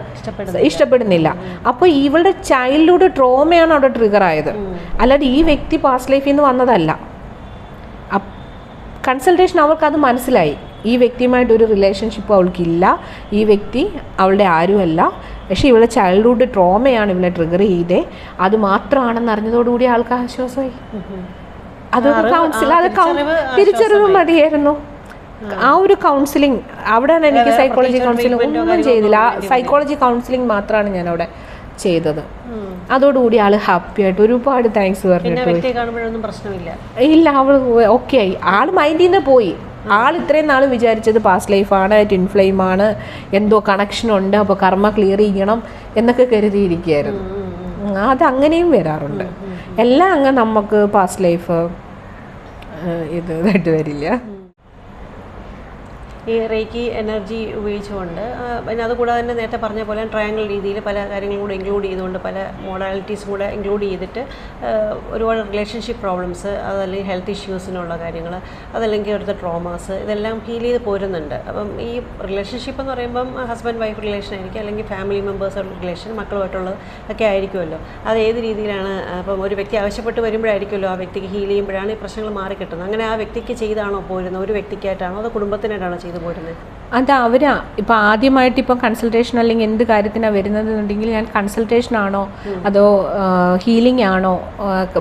S1: ഇഷ്ടപ്പെടുന്നില്ല. അപ്പോൾ ഇവളുടെ ചൈൽഡ്ഹുഡ് ട്രോമയാണ് അവിടെ ട്രിഗർ ആയത്, അല്ലാതെ ഈ വ്യക്തി പാസ്റ്റ് ലൈഫിൽ നിന്ന് വന്നതല്ല. കൺസൾട്ടേഷൻ അവൾക്കത് മനസ്സിലായി, ഈ വ്യക്തിയുമായിട്ടൊരു റിലേഷൻഷിപ്പ് അവൾക്കില്ല, ഈ വ്യക്തി അവളുടെ ആരുമല്ല, പക്ഷേ ഇവളുടെ ചൈൽഡ്ഹുഡ് ട്രോമയാണ് ഇവളെ ട്രിഗർ ചെയ്തേ, അത് മാത്രമാണെന്ന് അറിഞ്ഞതോടുകൂടി ആൾക്ക് ആശ്വാസമായി. അതൊരു തിരിച്ചറിവ് മതിയായിരുന്നു. ആ ഒരു കൗൺസിലിംഗ് അവിടെയാണ് എനിക്ക് സൈക്കോളജി കൗൺസിലിംഗ് ഒന്നും ചെയ്തില്ല, സൈക്കോളജി കൗൺസിലിംഗ് മാത്രമാണ് ഞാൻ അവിടെ ചെയ്തത്. അതോടുകൂടി ആള് ഹാപ്പി ആയിട്ട് ഒരുപാട് താങ്ക്സ് പറഞ്ഞിട്ട് ഇല്ല, അവൾ ഓക്കെ ആയി. ആള് മൈൻഡിൽ നിന്ന് പോയി. ആൾ ഇത്രയും നാൾ വിചാരിച്ചത് പാസ്റ്റ് ലൈഫാണ്, ട്വിൻ ഫ്ലെയിം ആണ്, എന്തോ കണക്ഷൻ ഉണ്ട്, അപ്പോൾ കർമ്മ ക്ലിയർ ചെയ്യണം എന്നൊക്കെ കരുതിയിരിക്കുകയായിരുന്നു. അതങ്ങനെയും വരാറുണ്ട്. എല്ലാം അങ്ങ് നമുക്ക് പാസ്റ്റ് ലൈഫ് ഇതായിട്ട് വരില്ല.
S2: ഈ റേക്കി എനർജി ഉപയോഗിച്ചുകൊണ്ട്, പിന്നെ അതുകൂടാതെ തന്നെ നേരത്തെ പറഞ്ഞ പോലെ ട്രയാങ്കിൾ രീതിയിൽ പല കാര്യങ്ങളും കൂടെ ഇൻക്ലൂഡ് ചെയ്തുകൊണ്ട്, പല മോഡാലിറ്റീസും കൂടെ ഇൻക്ലൂഡ് ചെയ്തിട്ട് ഒരുപാട് റിലേഷൻഷിപ്പ് പ്രോബ്ലംസ്, അതല്ലെങ്കിൽ ഹെൽത്ത് ഇഷ്യൂസിനുള്ള കാര്യങ്ങൾ, അതല്ലെങ്കിൽ അവിടുത്തെ ട്രോമാസ്, ഇതെല്ലാം ഹീൽ ചെയ്ത് പോരുന്നുണ്ട്. അപ്പം ഈ റിലേഷൻഷിപ്പ് എന്ന് പറയുമ്പം ഹസ്ബൻഡ് വൈഫ് റിലേഷൻ ആയിരിക്കും, അല്ലെങ്കിൽ ഫാമിലി മെമ്പേഴ്സ് റിലേഷൻ, മക്കളുമായിട്ടുള്ളത് ഒക്കെ ആയിരിക്കുമല്ലോ. അത് ഏത് രീതിയിലാണ്, അപ്പം ഒരു വ്യക്തി ആവശ്യപ്പെട്ട് വരുമ്പോഴായിരിക്കുമല്ലോ ആ വ്യക്തിക്ക് ഹീൽ ചെയ്യുമ്പോഴാണ് ഈ പ്രശ്നങ്ങൾ മാറിക്കിട്ടുന്നത്. അങ്ങനെ ആ വ്യക്തിക്ക് ചെയ്താണോ പോരുന്നത്, ഒരു വ്യക്തിക്കായിട്ടാണോ അതോ കുടുംബത്തിനായിട്ടാണോ ചെയ്തു പോരുന്നത്?
S1: അത് അവർ ഇപ്പോൾ ആദ്യമായിട്ട് ഇപ്പോൾ കൺസൾട്ടേഷൻ അല്ലെങ്കിൽ എന്ത് കാര്യത്തിനാണ് വരുന്നതെന്നുണ്ടെങ്കിൽ ഞാൻ കൺസൾട്ടേഷൻ ആണോ അതോ ഹീലിംഗ് ആണോ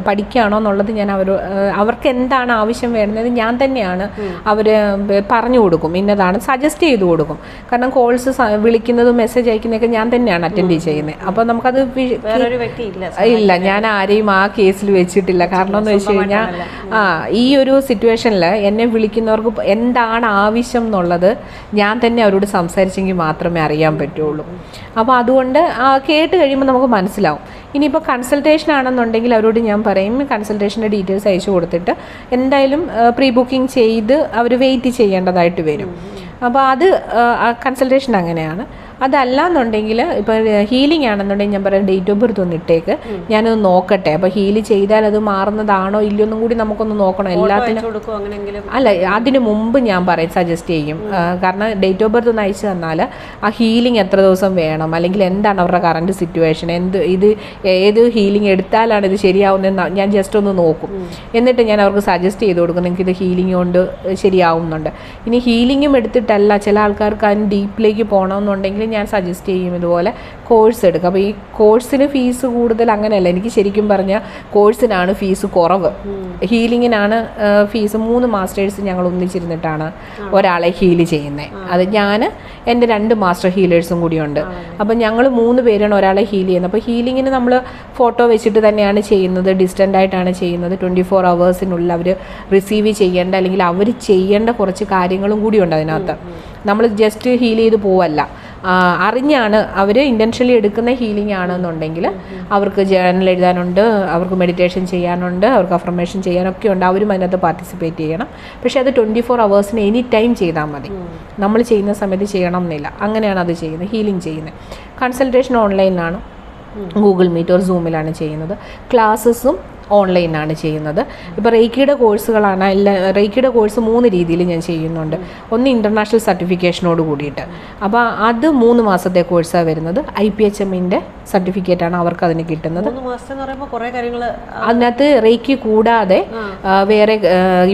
S1: പഠിക്കുകയാണോ എന്നുള്ളത് ഞാൻ അവർക്ക് എന്താണ് ആവശ്യം വരുന്നത് ഞാൻ തന്നെയാണ് അവർ പറഞ്ഞു കൊടുക്കും, ഇന്നതാണ് സജസ്റ്റ് ചെയ്ത് കൊടുക്കും. കാരണം കോൾസ് വിളിക്കുന്നതും മെസ്സേജ് അയക്കുന്നതൊക്കെ ഞാൻ തന്നെയാണ് അറ്റൻഡ് ചെയ്യുന്നത്. അപ്പോൾ നമുക്കത് ഇല്ല, ഞാൻ ആരെയും ആ കേസിൽ വെച്ചിട്ടില്ല. കാരണം എന്ന് വെച്ച് കഴിഞ്ഞാൽ ഈ ഒരു സിറ്റുവേഷനിൽ എന്നെ വിളിക്കുന്നവർക്ക് എന്താണ് ആവശ്യം എന്നുള്ളത് ഞാൻ തന്നെ അവരോട് സംസാരിച്ചെങ്കിൽ മാത്രമേ അറിയാൻ പറ്റുള്ളൂ. അപ്പോൾ അതുകൊണ്ട് കേട്ട് കഴിയുമ്പോൾ നമുക്ക് മനസ്സിലാവും. ഇനിയിപ്പോൾ കൺസൾട്ടേഷൻ ആണെന്നുണ്ടെങ്കിൽ അവരോട് ഞാൻ പറയും കൺസൾട്ടേഷൻ്റെ ഡീറ്റെയിൽസ് അയച്ചു കൊടുത്തിട്ട് എന്തായാലും പ്രീ ബുക്കിംഗ് ചെയ്ത് അവർ വെയിറ്റ് ചെയ്യേണ്ടതായിട്ട് വരും. അപ്പോൾ അത് കൺസൾട്ടേഷൻ അങ്ങനെയാണ്. അതല്ല എന്നുണ്ടെങ്കിൽ ഇപ്പോൾ ഹീലിംഗ് ആണെന്നുണ്ടെങ്കിൽ ഞാൻ പറയാം ഡേറ്റ് ഓഫ് ബർത്ത് ഒന്ന് ഇട്ടേക്ക്, ഞാനത് നോക്കട്ടെ. അപ്പോൾ ഹീല് ചെയ്താൽ അത് മാറുന്നതാണോ ഇല്ലയോ എന്നും കൂടി നമുക്കൊന്ന് നോക്കണം. എല്ലാത്തിനും അല്ല, അതിന് മുമ്പ് ഞാൻ പറയും സജസ്റ്റ് ചെയ്യും. കാരണം ഡേറ്റ് ഓഫ് ബർത്ത് ഒന്ന് അയച്ചു തന്നാൽ ആ ഹീലിംഗ് എത്ര ദിവസം വേണം, അല്ലെങ്കിൽ എന്താണ് അവരുടെ കറണ്ട് സിറ്റുവേഷൻ, ഇത് ഏത് ഹീലിംഗ് എടുത്താലാണ് ഇത് ശരിയാവുന്നതെന്ന് ഞാൻ ജസ്റ്റ് ഒന്ന് നോക്കും. എന്നിട്ട് ഞാൻ അവർക്ക് സജസ്റ്റ് ചെയ്ത് കൊടുക്കും, നിങ്ങൾക്ക് ഇത് ഹീലിംഗ് കൊണ്ട് ശരിയാവുന്നുണ്ട്. ഇനി ഹീലിംഗും എടുത്തിട്ടല്ല, ചില ആൾക്കാർക്ക് അതിന് ഡീപ്പിലേക്ക് പോകണമെന്നുണ്ടെങ്കിൽ ഞാൻ സജസ്റ്റ് ചെയ്യും ഇതുപോലെ കോഴ്സ് എടുക്കുക. അപ്പോൾ ഈ കോഴ്സിന് ഫീസ് കൂടുതൽ അങ്ങനെയല്ല, എനിക്ക് ശരിക്കും പറഞ്ഞാൽ കോഴ്സിനാണ് ഫീസ് കുറവ്. ഹീലിങ്ങിനാണ് ഫീസ്. 3 മാസ്റ്റേഴ്സ് ഞങ്ങൾ ഒന്നിച്ചിരുന്നിട്ടാണ് ഒരാളെ ഹീല് ചെയ്യുന്നത്. അത് ഞാൻ എൻ്റെ 2 മാസ്റ്റർ ഹീലേഴ്സും കൂടിയുണ്ട്. അപ്പം ഞങ്ങൾ 3 പേരാണ് ഒരാളെ ഹീൽ ചെയ്യുന്നത്. അപ്പോൾ ഹീലിങ്ങിന് നമ്മൾ ഫോട്ടോ വെച്ചിട്ട് തന്നെയാണ് ചെയ്യുന്നത്, ഡിസ്റ്റൻ്റ് ആയിട്ടാണ് ചെയ്യുന്നത്. 24 hours അവർ റിസീവ് ചെയ്യേണ്ട അല്ലെങ്കിൽ അവർ ചെയ്യേണ്ട കുറച്ച് കാര്യങ്ങളും കൂടിയുണ്ട് അതിനകത്ത്. നമ്മൾ ജസ്റ്റ് ഹീൽ ചെയ്ത് പോവല്ല, അറിഞ്ഞാണ് അവർ ഇൻറ്റൻഷനലി എടുക്കുന്ന ഹീലിംഗ് ആണെന്നുണ്ടെങ്കിൽ അവർക്ക് ജേർണൽ എഴുതാനുണ്ട്, അവർക്ക് മെഡിറ്റേഷൻ ചെയ്യാനുണ്ട്, അവർക്ക് അഫർമേഷൻ ചെയ്യാനൊക്കെ ഉണ്ട്. അവരും അതിനകത്ത് പാർട്ടിസിപ്പേറ്റ് ചെയ്യണം. പക്ഷേ അത് 24 hours എനി ടൈം ചെയ്താൽ മതി, നമ്മൾ ചെയ്യുന്ന സമയത്ത് ചെയ്യണം എന്നില്ല. അങ്ങനെയാണ് അത് ചെയ്യുന്നത്, ഹീലിംഗ് ചെയ്യുന്നത്. കൺസൾട്ടേഷൻ ഓൺലൈനിലാണ്, ഗൂഗിൾ മീറ്റ് ഓർ സൂമിലാണ് ചെയ്യുന്നത്. ക്ലാസ്സസും ഓൺലൈനാണ് ചെയ്യുന്നത്. ഇപ്പോൾ റേക്കിയുടെ കോഴ്സുകളാണ് റേക്കിയുടെ കോഴ്സ് 3 രീതിയിൽ ഞാൻ ചെയ്യുന്നുണ്ട്. ഒന്ന് ഇൻ്റർനാഷണൽ സർട്ടിഫിക്കേഷനോട് കൂടിയിട്ട്. അപ്പോൾ അത് 3 മാസത്തെ കോഴ്സാണ് വരുന്നത്. IPHM-ൻ്റെ സർട്ടിഫിക്കറ്റാണ് അവർക്ക് അതിന് കിട്ടുന്നത്. അതിനകത്ത് റേക്കി കൂടാതെ വേറെ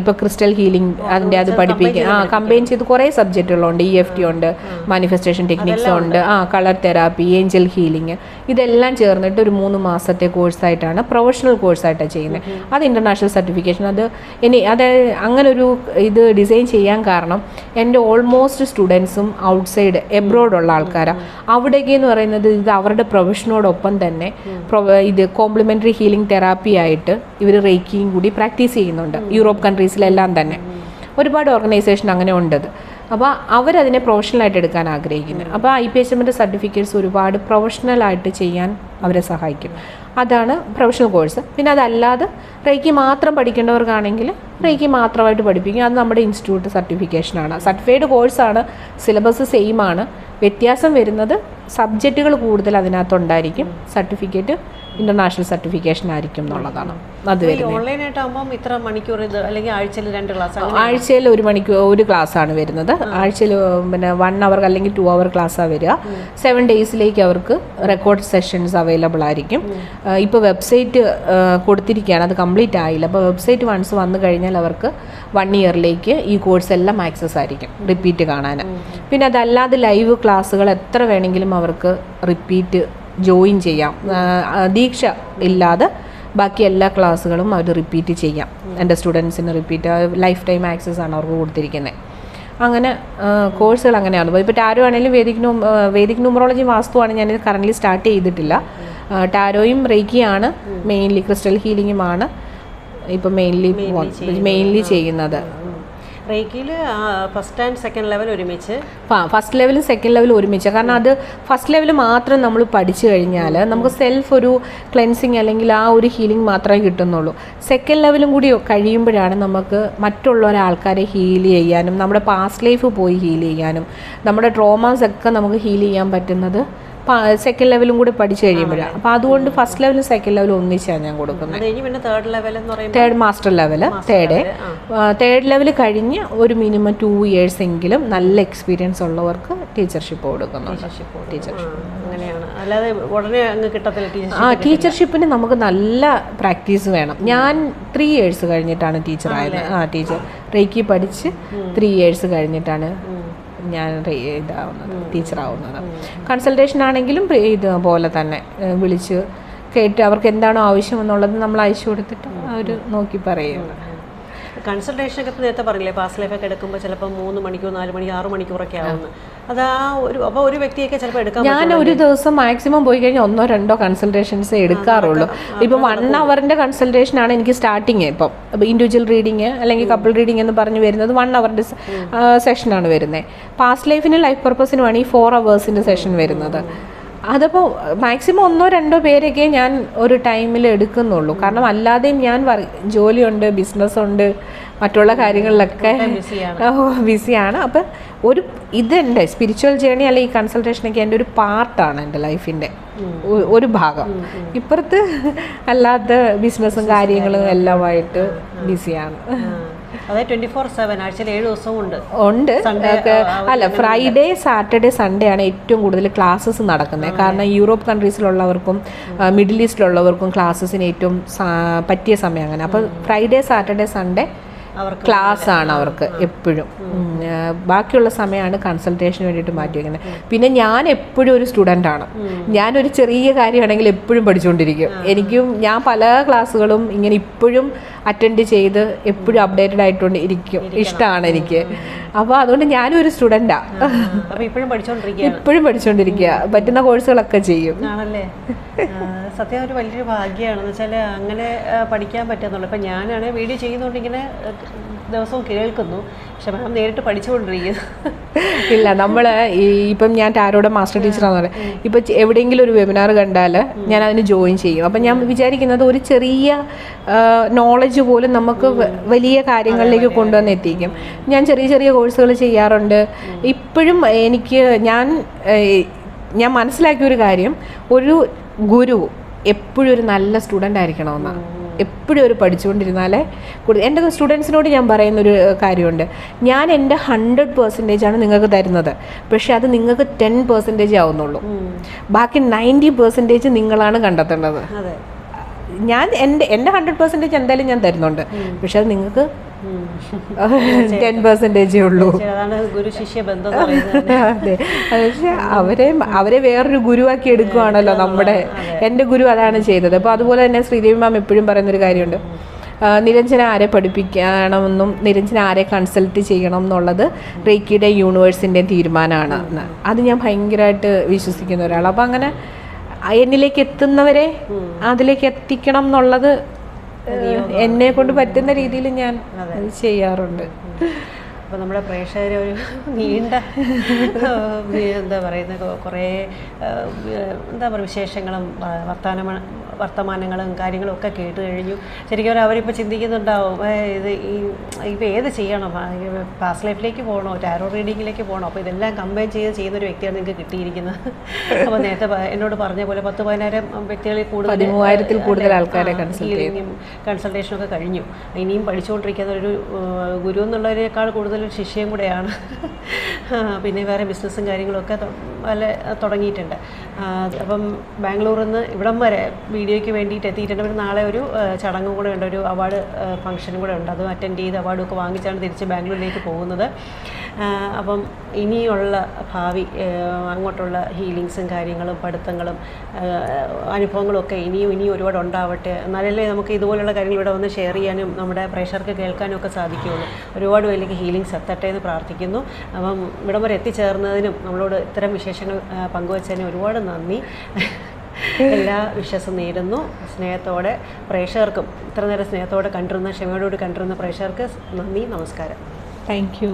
S1: ഇപ്പോൾ ക്രിസ്റ്റൽ ഹീലിംഗ് അതിൻ്റെ അത് പഠിപ്പിക്കുക, കമ്പൈൻ ചെയ്ത് കുറേ സബ്ജക്റ്റുകളുണ്ട്. EFT ഉണ്ട്, മാനിഫെസ്റ്റേഷൻ ടെക്നിക്സ് ഉണ്ട്, കളർ തെറാപ്പി, ഏഞ്ചൽ ഹീലിംഗ്, ഇതെല്ലാം ചേർന്നിട്ട് ഒരു 3 മാസത്തെ കോഴ്സായിട്ടാണ്, പ്രൊഫഷണൽ കോഴ്സായിട്ടാണ് ചെയ്യുന്നത്. അത് ഇൻ്റർനാഷണൽ സർട്ടിഫിക്കേഷൻ. അത് അങ്ങനൊരു ഇത് ഡിസൈൻ ചെയ്യാൻ കാരണം എൻ്റെ ഓൾമോസ്റ്റ് സ്റ്റുഡൻസും ഔട്ട്സൈഡ് എബ്രോഡുള്ള ആൾക്കാരാണ്. അവിടേക്ക് എന്ന് പറയുന്നത് ഇത് അവരുടെ പ്രൊഫഷനോടൊപ്പം തന്നെ ഇത് കോംപ്ലിമെൻ്ററി ഹീലിംഗ് തെറാപ്പി ആയിട്ട് ഇവർ റേക്കിയും കൂടി പ്രാക്ടീസ് ചെയ്യുന്നുണ്ട്. യൂറോപ്പ് കൺട്രീസിലെല്ലാം തന്നെ ഒരുപാട് ഓർഗനൈസേഷൻ അങ്ങനെ ഉണ്ടത്. അപ്പോൾ അവരതിനെ പ്രൊഫഷണലായിട്ട് എടുക്കാൻ ആഗ്രഹിക്കുന്നത്. അപ്പോൾ IPHM-ൻ്റെ സർട്ടിഫിക്കറ്റ്സ് ഒരുപാട് പ്രൊഫഷണലായിട്ട് ചെയ്യാൻ അവരെ സഹായിക്കും. അതാണ് പ്രൊഫഷണൽ കോഴ്സ്. പിന്നെ അതല്ലാതെ റേക്കി മാത്രം പഠിക്കേണ്ടവർക്കാണെങ്കിൽ റേക്കി മാത്രമായിട്ട് പഠിപ്പിക്കും. അത് നമ്മുടെ ഇൻസ്റ്റിറ്റ്യൂട്ട് സർട്ടിഫിക്കേഷനാണ്, സർട്ടിഫൈഡ് കോഴ്സാണ്, സിലബസ് സെയിം ആണ്. വ്യത്യാസം വരുന്നത് സബ്ജക്റ്റുകൾ കൂടുതൽ അതിനകത്തുണ്ടായിരിക്കും, സർട്ടിഫിക്കറ്റ് ഇൻ്റർനാഷണൽ സർട്ടിഫിക്കേഷൻ ആയിരിക്കും എന്നുള്ളതാണ്. അത് ആഴ്ചയിൽ 1 മണിക്കൂർ 1 ക്ലാസ്സാണ് വരുന്നത്. ആഴ്ചയിൽ പിന്നെ 1 hour അല്ലെങ്കിൽ 2 hour ക്ലാസ്സാണ് വരിക. 7 daysലേക്ക് അവർക്ക് റെക്കോർഡ് സെഷൻസ് അവൈലബിൾ ആയിരിക്കും. ഇപ്പോൾ വെബ്സൈറ്റ് കൊടുത്തിരിക്കുകയാണ്, അത് കംപ്ലീറ്റ് ആയില്ല. അപ്പോൾ വെബ്സൈറ്റ് വൺസ് വന്നു കഴിഞ്ഞാൽ അവർക്ക് 1 yearലേക്ക് ഈ കോഴ്സ് എല്ലാം ആക്സസ് ആയിരിക്കും, റിപ്പീറ്റ് കാണാൻ. പിന്നെ അതല്ലാതെ ലൈവ് ക്ലാസ്സുകൾ എത്ര വേണമെങ്കിലും അവർക്ക് റിപ്പീറ്റ് ജോയിൻ ചെയ്യാം. ദീക്ഷ ഇല്ലാതെ ബാക്കി എല്ലാ ക്ലാസ്സുകളും അവർ റിപ്പീറ്റ് ചെയ്യാം. എൻ്റെ സ്റ്റുഡൻസിന് റിപ്പീറ്റ് ലൈഫ് ടൈം ആക്സസ് ആണ് അവർക്ക് കൊടുത്തിരിക്കുന്നത്. അങ്ങനെ കോഴ്സുകൾ അങ്ങനെയാണ്. ഇപ്പോൾ ടാരോ ആണെങ്കിലും വേദിക് ന്യൂമറോളജി വാസ്തുവാണ് ഞാൻ കറൻ്റ്ലി സ്റ്റാർട്ട് ചെയ്തിട്ടില്ല. ടാരോയും റേക്കിയാണ് മെയിൻലി, ക്രിസ്റ്റൽ ഹീലിങ്ങുമാണ് ഇപ്പോൾ മെയിൻലി ചെയ്യുന്നത്.
S2: റേക്കിയിൽ ഫസ്റ്റ് ആൻഡ് സെക്കൻഡ് ലെവൽ ഒരുമിച്ച്,
S1: ഫസ്റ്റ് ലെവലും സെക്കൻഡ് ലെവലും ഒരുമിച്ച്. കാരണം അത് ഫസ്റ്റ് ലെവൽ മാത്രം നമ്മൾ പഠിച്ചു കഴിഞ്ഞാൽ നമുക്ക് സെൽഫ് ഒരു ക്ലെൻസിങ് അല്ലെങ്കിൽ ആ ഒരു ഹീലിംഗ് മാത്രമേ കിട്ടുന്നുള്ളൂ. സെക്കൻഡ് ലെവലും കൂടി കഴിയുമ്പോഴാണ് നമുക്ക് മറ്റുള്ള ആൾക്കാരെ ഹീൽ ചെയ്യാനും നമ്മുടെ പാസ്റ്റ് ലൈഫ് പോയി ഹീൽ ചെയ്യാനും നമ്മുടെ ട്രോമാസ് ഒക്കെ നമുക്ക് ഹീൽ ചെയ്യാൻ പറ്റുന്നത് സെക്കൻഡ് ലെവലും കൂടി പഠിച്ചു കഴിയുമ്പോഴാണ്. അപ്പോൾ അതുകൊണ്ട് ഫസ്റ്റ് ലെവലും സെക്കൻഡ് ലെവലും ഒന്നിച്ചാണ് ഞാൻ കൊടുക്കുന്നത്. Third master level, third level കഴിഞ്ഞ് ഒരു മിനിമം 2 years എങ്കിലും നല്ല എക്സ്പീരിയൻസ് ഉള്ളവർക്ക് ടീച്ചർഷിപ്പ് കൊടുക്കുന്നുണ്ട്. ടീച്ചർഷിപ്പിന് നമുക്ക് നല്ല പ്രാക്ടീസ് വേണം. ഞാൻ 3 years കഴിഞ്ഞിട്ടാണ് ടീച്ചറായത്. ടീച്ചർ റേക്കി പഠിച്ച് 3 years കഴിഞ്ഞിട്ടാണ് ഞാൻ ഇതാവുന്നത് ടീച്ചറാവുന്നത്. കൺസൾട്ടേഷൻ ആണെങ്കിലും ഇതുപോലെ തന്നെ വിളിച്ച് കേട്ട് അവർക്ക് എന്താണോ ആവശ്യമെന്നുള്ളത് നമ്മൾ അയച്ചു കൊടുത്തിട്ട് അവർ നോക്കി പറയുന്നത്.
S2: കൺസൾട്ടേഷനൊക്കെ നേരത്തെ പറഞ്ഞില്ലേ, പാസ് ലൈഫൊക്കെ എടുക്കുമ്പോൾ ചിലപ്പോൾ 3 മണിക്കൂർ 4 മണി 6 മണിക്കൂറൊക്കെ ആവുന്നു. അത് അപ്പോൾ ഒരു വ്യക്തിയൊക്കെ ചിലപ്പോൾ എടുക്കാൻ
S1: ഞാൻ ഒരു ദിവസം മാക്സിമം പോയി കഴിഞ്ഞാൽ 1-2 കൺസൾട്ടേഷൻസ് എടുക്കാറുള്ളൂ. ഇപ്പം 1 അവറിൻ്റെ കൺസൾട്ടേഷനാണ് എനിക്ക് സ്റ്റാർട്ടിങ്. ഇപ്പം ഇൻഡിവിജ്വൽ റീഡിങ് അല്ലെങ്കിൽ കപ്പിൾ റീഡിങ് എന്ന് പറഞ്ഞ് വരുന്നത് 1 അവറിൻ്റെ സെഷനാണ് വരുന്നത്. പാസ്റ്റ് ലൈഫിന് ലൈഫ് പർപ്പസിനുമാണ് ഈ 4 അവേഴ്സിൻ്റെ സെഷൻ വരുന്നത്. അതപ്പോൾ മാക്സിമം 1-2 പേരൊക്കെ ഞാൻ ഒരു ടൈമിൽ എടുക്കുന്നുള്ളൂ. കാരണം അല്ലാതെയും ഞാൻ ജോലിയുണ്ട്, ബിസിനസ്സുണ്ട്, മറ്റുള്ള കാര്യങ്ങളിലൊക്കെ ബിസിയാണ്. അപ്പം ഇതെൻ്റെ സ്പിരിച്വൽ ജേണി അല്ലെങ്കിൽ ഈ കൺസൾട്ടേഷനൊക്കെ എൻ്റെ ഒരു പാർട്ടാണ് എൻ്റെ ലൈഫിൻ്റെ ഒരു ഭാഗം. ഇപ്പുറത്ത് അല്ലാത്ത ബിസിനസ്സും കാര്യങ്ങളും എല്ലാമായിട്ട് ബിസിയാണ്.
S2: അതായത് 24/7 ആഴ്ചയിൽ 7 ദിവസവും
S1: ഉണ്ട്. അല്ല, ഫ്രൈഡേ സാറ്റർഡേ സൺഡേ ആണ് ഏറ്റവും കൂടുതൽ ക്ലാസ്സസ് നടക്കുന്നത്. കാരണം യൂറോപ്പ് കൺട്രീസിലുള്ളവർക്കും മിഡിൽ ഈസ്റ്റിലുള്ളവർക്കും ക്ലാസ്സസിന് ഏറ്റവും പറ്റിയ സമയം അങ്ങനെ. അപ്പോൾ ഫ്രൈഡേ സാറ്റർഡേ സൺഡേ ക്ലാസ് ആണ് അവർക്ക് എപ്പോഴും. ബാക്കിയുള്ള സമയമാണ് കൺസൾട്ടേഷന് വേണ്ടിയിട്ട് മാറ്റി വയ്ക്കുന്നത്. പിന്നെ ഞാൻ എപ്പോഴും ഒരു സ്റ്റുഡൻ്റ് ആണ്. ഞാനൊരു ചെറിയ കാര്യമാണെങ്കിൽ എപ്പോഴും പഠിച്ചുകൊണ്ടിരിക്കും. ഞാൻ പല ക്ലാസ്സുകളും ഇങ്ങനെ ഇപ്പോഴും അറ്റൻഡ് ചെയ്ത് എപ്പോഴും അപ്ഡേറ്റഡ് ആയിട്ടുണ്ട് ഇഷ്ടമാണ് എനിക്ക്. അപ്പോൾ അതുകൊണ്ട് ഞാനും ഒരു സ്റ്റുഡൻ്റാണ്. ഇപ്പോഴും പഠിച്ചുകൊണ്ടിരിക്കുക. പറ്റുന്ന കോഴ്സുകളൊക്കെ ചെയ്യും.
S2: ആണല്ലേ? സത്യം ഒരു വലിയൊരു ഭാഗ്യമാണെന്ന് വെച്ചാൽ അങ്ങനെ പഠിക്കാൻ പറ്റുന്നുള്ളൂ. ഇപ്പം ഞാനാണ് വീഡിയോ ചെയ്യുന്നതുകൊണ്ട് ഇങ്ങനെ ദിവസവും കേൾക്കുന്നു, പക്ഷെ മാം നേരിട്ട് പഠിച്ചുകൊണ്ടിരിക്കുന്നു.
S1: ഇല്ല, നമ്മൾ ഇപ്പം ഞാൻ ടാരോയുടെ മാസ്റ്റർ ടീച്ചറാണെന്ന് പറയാം. ഇപ്പം എവിടെയെങ്കിലും ഒരു വെബിനാർ കണ്ടാൽ ഞാൻ അതിന് ജോയിൻ ചെയ്യും. അപ്പം ഞാൻ വിചാരിക്കുന്നത് ഒരു ചെറിയ നോളജ് പോലും നമുക്ക് വലിയ കാര്യങ്ങളിലേക്ക് കൊണ്ടുവന്ന് എത്തിക്കും. ഞാൻ ചെറിയ ചെറിയ കോഴ്സുകൾ ചെയ്യാറുണ്ട്. ഇപ്പോഴും ഞാൻ മനസ്സിലാക്കിയൊരു കാര്യം, ഒരു ഗുരു എപ്പോഴും ഒരു നല്ല സ്റ്റുഡൻ്റ് ആയിരിക്കണമെന്നാണ്. എപ്പോഴും ഒരു പഠിച്ചുകൊണ്ടിരുന്നാലേ എൻ്റെ സ്റ്റുഡൻസിനോട് ഞാൻ പറയുന്നൊരു കാര്യമുണ്ട്. ഞാൻ എൻ്റെ 100% നിങ്ങൾക്ക് തരുന്നത്, പക്ഷെ അത് നിങ്ങൾക്ക് 10% ആവുന്നുള്ളൂ. ബാക്കി 90% നിങ്ങളാണ് കണ്ടെത്തേണ്ടത്. ഞാൻ എൻ്റെ 100% എന്തായാലും ഞാൻ തരുന്നുണ്ട്, പക്ഷെ അത് നിങ്ങൾക്ക് 10% ഉള്ളൂ. അതെ, പക്ഷെ അവരെ വേറൊരു ഗുരുവാക്കി എടുക്കുകയാണല്ലോ എൻ്റെ ഗുരു അതാണ് ചെയ്തത്. അപ്പോൾ അതുപോലെ തന്നെ ശ്രീദേവി മാം എപ്പോഴും പറയുന്നൊരു കാര്യമുണ്ട്, നിരഞ്ജന ആരെ പഠിപ്പിക്കണമെന്നും നിരഞ്ജന ആരെ കൺസൾട്ട് ചെയ്യണം എന്നുള്ളത് റേക്കിയുടെ യൂണിവേഴ്സിൻ്റെ തീരുമാനമാണ്. അത് ഞാൻ ഭയങ്കരമായിട്ട് വിശ്വസിക്കുന്ന ഒരാളാണ്. അപ്പോൾ അങ്ങനെ എന്നിലേക്ക് എത്തുന്നവരെ അതിലേക്ക് എത്തിക്കണം എന്നുള്ളത് എന്നെ കൊണ്ട് പറ്റുന്ന രീതിയിൽ ഞാൻ ചെയ്യാറുണ്ട്.
S2: അപ്പോൾ നമ്മുടെ പ്രേക്ഷകരെ ഒരു നീണ്ട എന്താ പറയുന്നത് കുറേ വിശേഷങ്ങളും വർത്തമാനങ്ങളും കാര്യങ്ങളും ഒക്കെ കേട്ട് കഴിഞ്ഞു. ശരിക്കും അവരിപ്പോൾ ചിന്തിക്കുന്നുണ്ടാവും, ഇപ്പോൾ ഏത് ചെയ്യണം, പാസ്റ്റ് ലൈഫിലേക്ക് പോകണോ, ടാരോ റീഡിങ്ങിലേക്ക് പോകണോ? അപ്പോൾ ഇതെല്ലാം കമ്പൈൻ ചെയ്യുന്നൊരു വ്യക്തിയാണ് നിങ്ങൾക്ക് കിട്ടിയിരിക്കുന്നത്. അപ്പോൾ നേരത്തെ എന്നോട് പറഞ്ഞ പോലെ 10,000-10,000 വ്യക്തികളിൽ
S1: കൂടുതൽ ആൾക്കാരെ
S2: കൺസൾട്ടേഷനൊക്കെ കഴിഞ്ഞു. ഇനിയും പഠിച്ചുകൊണ്ടിരിക്കുന്ന ഒരു ഗുരു എന്നുള്ളതിനേക്കാൾ കൂടുതൽ ശിഷ്യയും കൂടെയാണ്. പിന്നെ വേറെ ബിസിനസ്സും കാര്യങ്ങളൊക്കെ തുടങ്ങിയിട്ടുണ്ട്. അപ്പം ബാംഗ്ലൂരിൽ നിന്ന് ഇവിടം വരെ വീഡിയോയ്ക്ക് വേണ്ടിയിട്ട് എത്തിയിട്ടുണ്ട്. പിന്നെ നാളെ ഒരു ചടങ്ങും കൂടെ ഉണ്ട്, ഒരു അവാർഡ് ഫംഗ്ഷനും കൂടെ ഉണ്ട്. അത് അറ്റൻഡ് ചെയ്ത് അവാർഡൊക്കെ വാങ്ങിച്ചാണ് തിരിച്ച് ബാംഗ്ലൂരിലേക്ക് പോകുന്നത്. അപ്പം ഇനിയുള്ള ഭാവി അങ്ങോട്ടുള്ള ഹീലിങ്സും കാര്യങ്ങളും പഠിത്തങ്ങളും അനുഭവങ്ങളും ഒക്കെ ഇനിയും ഒരുപാട് ഉണ്ടാവട്ടെ. എന്നാലല്ലേ നമുക്ക് ഇതുപോലുള്ള കാര്യങ്ങൾ ഇവിടെ വന്ന് ഷെയർ ചെയ്യാനും നമ്മുടെ പ്രേക്ഷകർക്ക് കേൾക്കാനും ഒക്കെ സാധിക്കുകയുള്ളൂ. ഒരുപാട് പേരിലേക്ക് ഹീലിങ്സ് എത്തട്ടെ എന്ന് പ്രാർത്ഥിക്കുന്നു. അപ്പം ഇവിടം വരെ എത്തിച്ചേർന്നതിനും നമ്മളോട് ഇത്തരം വിശേഷങ്ങൾ പങ്കുവച്ചതിനും ഒരുപാട് നന്ദി. എല്ലാ വിശ്വാസം നേരുന്നു. സ്നേഹത്തോടെ പ്രേക്ഷകർക്കും ഇത്ര നേരം സ്നേഹത്തോടെ കണ്ടിരുന്ന ക്ഷമയോടുകൂടി കണ്ടിരുന്ന പ്രേക്ഷകർക്ക് നന്ദി, നമസ്കാരം.
S1: Thank you.